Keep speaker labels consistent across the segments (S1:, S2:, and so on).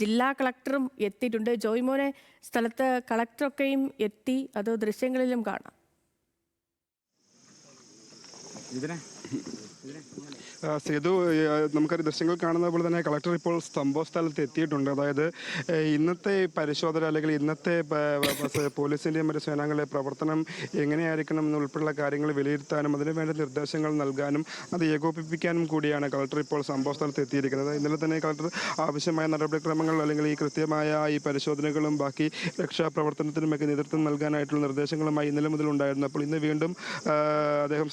S1: ജില്ലാ കളക്ടറും എത്തിയിട്ടുണ്ട്. ജോയ്മോനെ, സ്ഥലത്ത് കളക്ടറൊക്കെയും എത്തി, അത് ദൃശ്യങ്ങളിലും കാണാം.
S2: സേതു, നമുക്കൊരു ദൃശ്യങ്ങൾ കാണുന്ന പോലെ തന്നെ കളക്ടർ ഇപ്പോൾ സംഭവ സ്ഥലത്ത് എത്തിയിട്ടുണ്ട്. അതായത് ഇന്നത്തെ പരിശോധന അല്ലെങ്കിൽ ഇന്നത്തെ പോലീസിൻ്റെയും മറ്റു സേനാംഗങ്ങളുടെ പ്രവർത്തനം എങ്ങനെയായിരിക്കണം എന്നുൾപ്പെടെയുള്ള കാര്യങ്ങൾ വിലയിരുത്താനും അതിനുവേണ്ട നിർദ്ദേശങ്ങൾ നൽകാനും അത് ഏകോപിപ്പിക്കാനും കൂടിയാണ് കളക്ടർ ഇപ്പോൾ സംഭവ സ്ഥലത്ത് എത്തിയിരിക്കുന്നത്. ഇന്നലെ തന്നെ കളക്ടർ ആവശ്യമായ നടപടിക്രമങ്ങൾ അല്ലെങ്കിൽ ഈ കൃത്യമായ ഈ പരിശോധനകളും ബാക്കി രക്ഷാപ്രവർത്തനത്തിനുമൊക്കെ നേതൃത്വം നൽകാനായിട്ടുള്ള നിർദ്ദേശങ്ങളുമായി ഇന്നലെ മുതൽ ഉണ്ടായിരുന്നു. അപ്പോൾ ഇന്ന് വീണ്ടും അദ്ദേഹം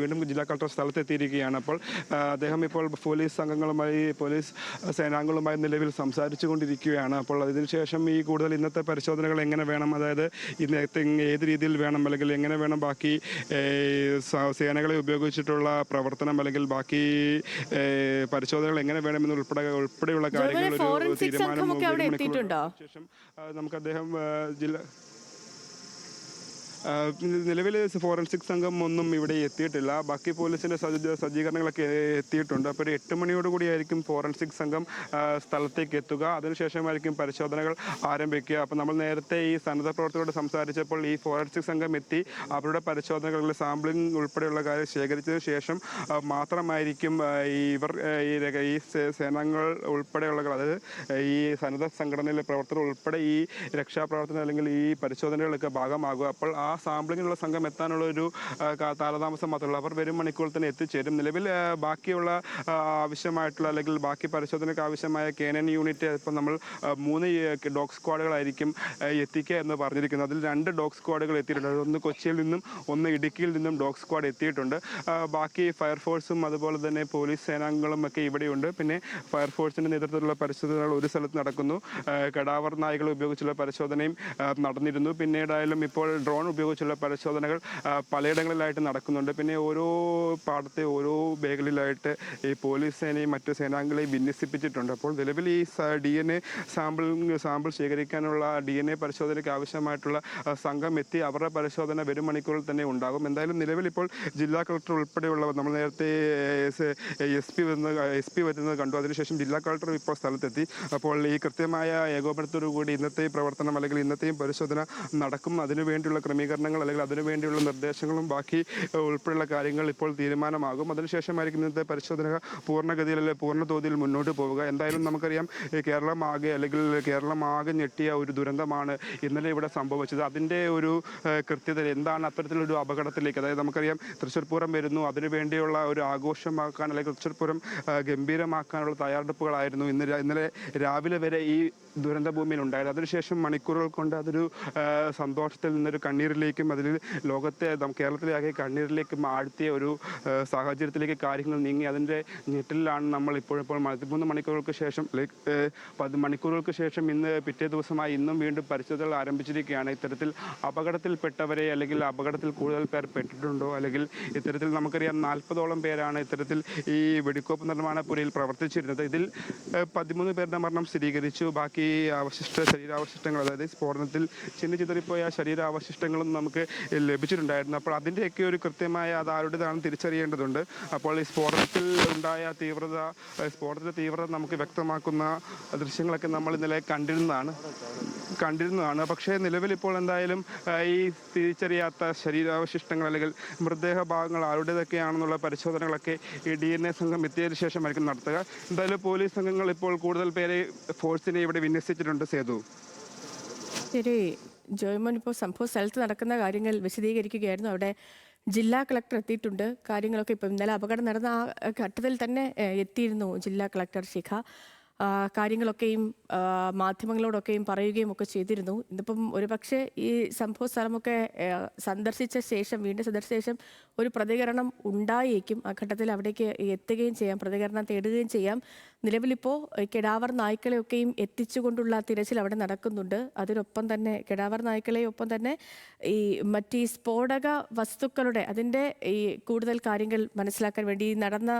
S2: വീണ്ടും ജില്ലാ കളക്ടർ സ്ഥലത്ത് എത്തിയിരിക്കുകയാണ്. അപ്പോൾ അദ്ദേഹം ഇപ്പോൾ പോലീസ് സേനാംഗങ്ങളുമായി നിലവിൽ സംസാരിച്ചു കൊണ്ടിരിക്കുകയാണ്. അപ്പോൾ അതിനുശേഷം ഈ കൂടുതൽ ഇന്നത്തെ പരിശോധനകൾ എങ്ങനെ വേണം, അതായത് ഇന്നത്തെ ഏത് രീതിയിൽ വേണം അല്ലെങ്കിൽ എങ്ങനെ വേണം ബാക്കി സേനകളെ ഉപയോഗിച്ചിട്ടുള്ള പ്രവർത്തനം അല്ലെങ്കിൽ ബാക്കി പരിശോധനകൾ എങ്ങനെ വേണമെന്ന് ഉൾപ്പെടെയുള്ള കാര്യങ്ങൾ ഒരു തീരുമാനം ശേഷം നമുക്ക് അദ്ദേഹം നിലവിൽ ഫോറൻസിക് സംഘം ഒന്നും ഇവിടെ എത്തിയിട്ടില്ല. ബാക്കി പോലീസിൻ്റെ സജ്ജീകരണങ്ങളൊക്കെ എത്തിയിട്ടുണ്ട്. അപ്പോൾ ഒരു 8 മണിയോടുകൂടിയായിരിക്കും ഫോറൻസിക് സംഘം സ്ഥലത്തേക്ക് എത്തുക. അതിനുശേഷമായിരിക്കും പരിശോധനകൾ ആരംഭിക്കുക. അപ്പോൾ നമ്മൾ നേരത്തെ ഈ സന്നദ്ധ പ്രവർത്തകരോട് സംസാരിച്ചപ്പോൾ ഈ ഫോറൻസിക് സംഘം എത്തി അവരുടെ പരിശോധനകളിൽ സാമ്പിളിംഗ് ഉൾപ്പെടെയുള്ള കാര്യം ശേഖരിച്ചതിന് ശേഷം മാത്രമായിരിക്കും ഈ സേനാംഗങ്ങൾ ഉൾപ്പെടെയുള്ള, അതായത് ഈ സന്നദ്ധ സംഘടനയിലെ പ്രവർത്തകർ ഉൾപ്പെടെ ഈ രക്ഷാപ്രവർത്തനം അല്ലെങ്കിൽ ഈ പരിശോധനകളൊക്കെ ഭാഗമാകുക. അപ്പോൾ ആ സാമ്പിളിങ്ങിനുള്ള സംഘം എത്താനുള്ള ഒരു കാലതാമസം മാത്രമല്ല, അവർ വരും മണിക്കൂറിൽ തന്നെ എത്തിച്ചേരും. നിലവിൽ ബാക്കിയുള്ള ആവശ്യമായിട്ടുള്ള അല്ലെങ്കിൽ ബാക്കി പരിശോധനയ്ക്ക് ആവശ്യമായ K9 യൂണിറ്റ് ഇപ്പം നമ്മൾ 3 ഡോഗ് സ്ക്വാഡുകളായിരിക്കും എത്തിക്കുക എന്ന് പറഞ്ഞിരിക്കുന്നത്. അതിൽ 2 ഡോഗ് സ്ക്വാഡുകൾ എത്തിയിട്ടുണ്ട്. ഒന്ന് കൊച്ചിയിൽ നിന്നും ഒന്ന് ഇടുക്കിയിൽ നിന്നും ഡോഗ് സ്ക്വാഡ് എത്തിയിട്ടുണ്ട്. ബാക്കി ഫയർഫോഴ്സും അതുപോലെ തന്നെ പോലീസ് സേനാംഗങ്ങളും ഒക്കെ ഇവിടെയുണ്ട്. പിന്നെ ഫയർഫോഴ്സിൻ്റെ നേതൃത്വത്തിലുള്ള പരിശോധനകൾ ഒരു സ്ഥലത്ത് നടക്കുന്നു. കടാവർ നായകൾ ഉപയോഗിച്ചുള്ള പരിശോധനയും നടന്നിരുന്നു. പിന്നീടായാലും ഇപ്പോൾ ഡ്രോൺ ഉപയോഗിച്ചുള്ള പരിശോധനകൾ പലയിടങ്ങളിലായിട്ട് നടക്കുന്നുണ്ട്. പിന്നെ ഓരോ പാടത്തെ ഓരോ മേഖലയിലായിട്ട് ഈ പോലീസ് സേനയും മറ്റ് സേനാംഗങ്ങളെയും വിന്യസിപ്പിച്ചിട്ടുണ്ട്. അപ്പോൾ നിലവിൽ ഈ DNA സാമ്പിൾ ശേഖരിക്കാനുള്ള DNA പരിശോധനയ്ക്ക് ആവശ്യമായിട്ടുള്ള സംഘം എത്തി അവരുടെ പരിശോധന വരും മണിക്കൂറിൽ തന്നെ ഉണ്ടാകും. എന്തായാലും നിലവിൽ ഇപ്പോൾ ജില്ലാ കളക്ടർ ഉൾപ്പെടെയുള്ളവർ, നമ്മൾ നേരത്തെ SP വരുന്നത് കണ്ടു. അതിനുശേഷം ജില്ലാ കളക്ടർ ഇപ്പോൾ സ്ഥലത്തെത്തി. അപ്പോൾ ഈ കൃത്യമായ ഏകോപനത്തോടുകൂടി ഇന്നത്തെ പ്രവർത്തനം അല്ലെങ്കിൽ ഇന്നത്തെയും പരിശോധന നടക്കും. അതിനുവേണ്ടിയുള്ള ക്രമീകരണങ്ങൾ അല്ലെങ്കിൽ അതിനുവേണ്ടിയുള്ള നിർദ്ദേശങ്ങളും ബാക്കി ഉൾപ്പെടെയുള്ള കാര്യങ്ങൾ ഇപ്പോൾ തീരുമാനമാകും. അതിനുശേഷമായിരിക്കും ഇന്നത്തെ പരിശോധന പൂർണ്ണഗതിയിൽ അല്ലെങ്കിൽ പൂർണ്ണതോതിൽ മുന്നോട്ട് പോവുക. എന്തായാലും നമുക്കറിയാം, കേരളം ആകെ ഞെട്ടിയ ഒരു ദുരന്തമാണ് ഇന്നലെ ഇവിടെ സംഭവിച്ചത്. അതിൻ്റെ ഒരു കൃത്യത എന്താണ് അത്തരത്തിലൊരു അപകടത്തിലേക്ക്, അതായത് നമുക്കറിയാം തൃശ്ശൂർ പൂരം വരുന്നു, അതിനുവേണ്ടിയുള്ള ഒരു ആഘോഷമാക്കാൻ അല്ലെങ്കിൽ തൃശ്ശൂർ പൂരം ഗംഭീരമാക്കാനുള്ള തയ്യാറെടുപ്പുകളായിരുന്നു ഇന്നലെ രാവിലെ വരെ ഈ ദുരന്ത ഭൂമിയിൽ ഉണ്ടായത്. അതിനുശേഷം മണിക്കൂറുകൾ കൊണ്ട് അതൊരു സന്തോഷത്തിൽ നിന്നൊരു കണ്ണീരിലേക്കും അതിൽ കേരളത്തിലെ ആകെ കണ്ണീരിലേക്കും ആഴ്ത്തിയ ഒരു സാഹചര്യത്തിലേക്ക് കാര്യങ്ങൾ നീങ്ങി. അതിൻ്റെ ഞെട്ടലിലാണ് നമ്മൾ ഇപ്പോൾ 13 മണിക്കൂറുകൾക്ക് ശേഷം 10 മണിക്കൂറുകൾക്ക് ശേഷം ഇന്ന് പിറ്റേ ദിവസമായി ഇന്നും വീണ്ടും പരിശോധനകൾ ആരംഭിച്ചിരിക്കുകയാണ്. ഇത്തരത്തിൽ അപകടത്തിൽപ്പെട്ടവരെ അല്ലെങ്കിൽ അപകടത്തിൽ കൂടുതൽ പേർ പെട്ടിട്ടുണ്ടോ, അല്ലെങ്കിൽ ഇത്തരത്തിൽ നമുക്കറിയാം 40ഓളം പേരാണ് ഇത്തരത്തിൽ ഈ വെടിക്കോപ്പ് നിർമ്മാണ പുരയിൽ പ്രവർത്തിച്ചിരുന്നത്. ഇതിൽ 13 പേരുടെ മരണം സ്ഥിരീകരിച്ചു. ബാക്കി ശരീരാവശിഷ്ടങ്ങൾ, അതായത് സ്ഫോടനത്തിൽ ചിതറിപ്പോയ ശരീരാവശിഷ്ടങ്ങളും നമുക്ക് ലഭിച്ചിട്ടുണ്ടായിരുന്നു. അപ്പോൾ അതിൻ്റെയൊക്കെ ഒരു കൃത്യമായ അത് ആരുടേതാണെന്ന് തിരിച്ചറിയേണ്ടതുണ്ട്. അപ്പോൾ ഈ സ്ഫോടനത്തിൻ്റെ തീവ്രത നമുക്ക് വ്യക്തമാക്കുന്ന ദൃശ്യങ്ങളൊക്കെ നമ്മൾ ഇന്നലെ കണ്ടിരുന്നതാണ്. പക്ഷേ നിലവിൽ ഇപ്പോൾ എന്തായാലും ഈ തിരിച്ചറിയാത്ത ശരീരാവശിഷ്ടങ്ങൾ അല്ലെങ്കിൽ മൃതദേഹ ഭാഗങ്ങൾ ആരുടേതൊക്കെയാണെന്നുള്ള പരിശോധനകളൊക്കെ ഈ DNA സംഘം എത്തിയതിനു ശേഷമായിരിക്കും നടത്തുക. എന്തായാലും പോലീസ് സംഘങ്ങൾ ഇപ്പോൾ കൂടുതൽ പേരെ ഫോഴ്സിനെ ഇവിടെ വിന്യസിച്ചിട്ടുണ്ട്. സേതു,
S1: ശരി. ജോയ്മോൻ ഇപ്പോൾ സംഭവ സ്ഥലത്ത് നടക്കുന്ന കാര്യങ്ങൾ വിശദീകരിക്കുകയായിരുന്നു. അവിടെ ജില്ലാ കളക്ടർ എത്തിയിട്ടുണ്ട്. കാര്യങ്ങളൊക്കെ ഇപ്പം ഇന്നലെ അപകടം നടന്ന ആ ഘട്ടത്തിൽ തന്നെ എത്തിയിരുന്നു ജില്ലാ കളക്ടർ ശിഖ. കാര്യങ്ങളൊക്കെയും മാധ്യമങ്ങളോടൊക്കെയും പറയുകയും ഒക്കെ ചെയ്തിരുന്നു. ഇന്നിപ്പം ഒരുപക്ഷെ ഈ സംഭവ സ്ഥലമൊക്കെ സന്ദർശിച്ച ശേഷം ഒരു പ്രതികരണം ഉണ്ടായേക്കും. ആ ഘട്ടത്തിൽ അവിടേക്ക് എത്തുകയും ചെയ്യാം, പ്രതികരണം തേടുകയും ചെയ്യാം. നിലവിലിപ്പോൾ കെടാവർ നായ്ക്കളെയൊക്കെയും എത്തിച്ചുകൊണ്ടുള്ള തിരച്ചിൽ അവിടെ നടക്കുന്നുണ്ട്. അതിനൊപ്പം തന്നെ കെടാവർ നായ്ക്കളെയൊപ്പം തന്നെ ഈ മറ്റ് സ്ഫോടക വസ്തുക്കളുടെ അതിൻ്റെ ഈ കൂടുതൽ കാര്യങ്ങൾ മനസ്സിലാക്കാൻ വേണ്ടി നടന്ന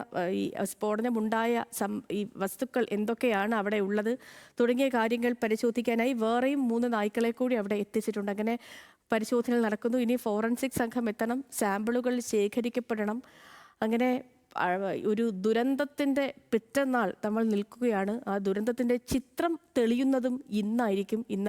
S1: ഈ സ്ഫോടനമുണ്ടായ ഈ വസ്തുക്കൾ എന്തൊക്കെയാണ് അവിടെ ഉള്ളത് തുടങ്ങിയ കാര്യങ്ങൾ പരിശോധിക്കാനായി വേറെയും 3 നായ്ക്കളെ കൂടി അവിടെ എത്തിച്ചിട്ടുണ്ട്. അങ്ങനെ പരിശോധനകൾ നടക്കുന്നു. ഇനി ഫോറൻസിക് സംഘം എത്തണം, സാമ്പിളുകൾ ശേഖരിക്കപ്പെടണം. അങ്ങനെ ഒരു ദുരന്തത്തിൻ്റെ പിറ്റന്നാൾ നമ്മൾ നിൽക്കുകയാണ്. ആ ദുരന്തത്തിൻ്റെ ചിത്രം തെളിയുന്നതും ഇന്നായിരിക്കും. ഇന്ന്